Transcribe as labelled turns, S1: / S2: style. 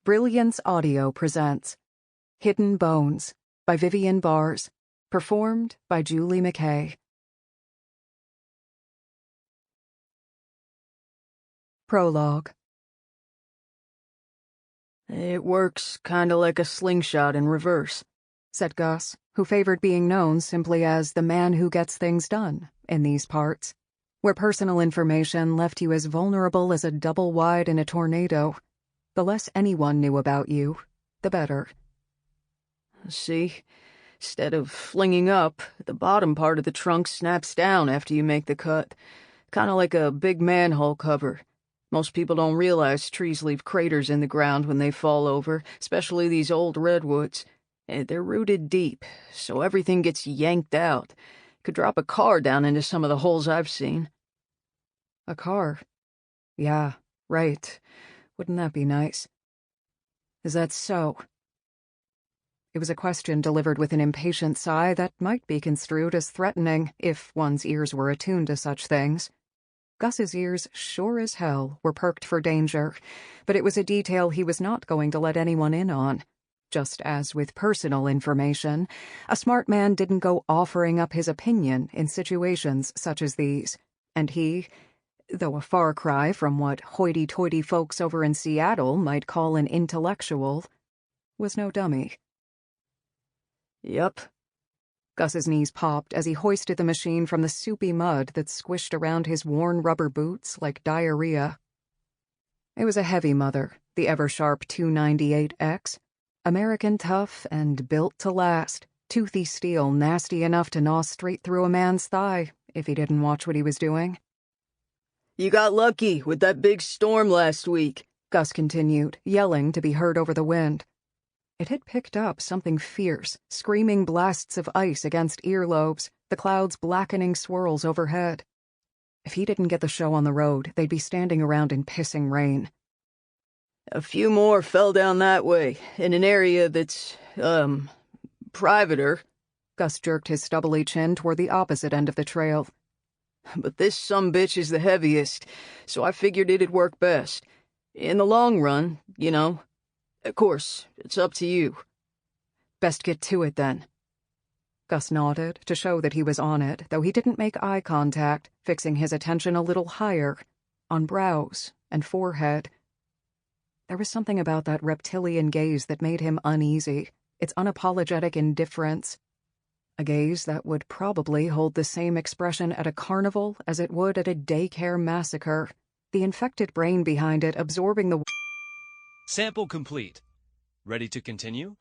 S1: Brilliance Audio presents Hidden Bones by Vivian Barz, performed by Julie Mckay. Prologue.
S2: It works kinda like a slingshot in reverse,
S1: said Gus, who favored being known simply as the man who gets things done in these parts, where personal information left you as vulnerable as a double wide in a tornado. The less anyone knew about you, the better.
S2: See? Instead of flinging up, the bottom part of the trunk snaps down after you make the cut. Kinda like a big manhole cover. Most people don't realize trees leave craters in the ground when they fall over, especially these old redwoods. They're rooted deep, so everything gets yanked out. Could drop a car down into some of the holes I've seen.
S1: A car? Yeah, right. Wouldn't that be nice? Is that so? It was a question delivered with an impatient sigh that might be construed as threatening if one's ears were attuned to such things. Gus's ears, sure as hell, were perked for danger, but it was a detail he was not going to let anyone in on. Just as with personal information, a smart man didn't go offering up his opinion in situations such as these, and he, though a far cry from what hoity-toity folks over in Seattle might call an intellectual, was no dummy.
S2: Yep.
S1: Gus's knees popped as he hoisted the machine from the soupy mud that squished around his worn rubber boots like diarrhea. It was a heavy mother, the ever-sharp 298X, American tough and built to last, toothy steel nasty enough to gnaw straight through a man's thigh if he didn't watch what he was doing.
S2: You got lucky with that big storm last week,
S1: Gus continued, yelling to be heard over the wind. It had picked up something fierce, screaming blasts of ice against earlobes, the clouds blackening swirls overhead. If he didn't get the show on the road, they'd be standing around in pissing rain.
S2: A few more fell down that way, in an area that's, private-er.
S1: Gus jerked his stubbly chin toward the opposite end of the trail.
S2: But this sumbitch is the heaviest, so I figured it'd work best. In the long run, you know. Of course, it's up to you.
S1: Best get to it, then. Gus nodded to show that he was on it, though he didn't make eye contact, fixing his attention a little higher, on brows and forehead. There was something about that reptilian gaze that made him uneasy, its unapologetic indifference. A gaze that would probably hold the same expression at a carnival as it would at a daycare massacre, the infected brain behind it absorbing the...
S3: Sample complete. Ready to continue?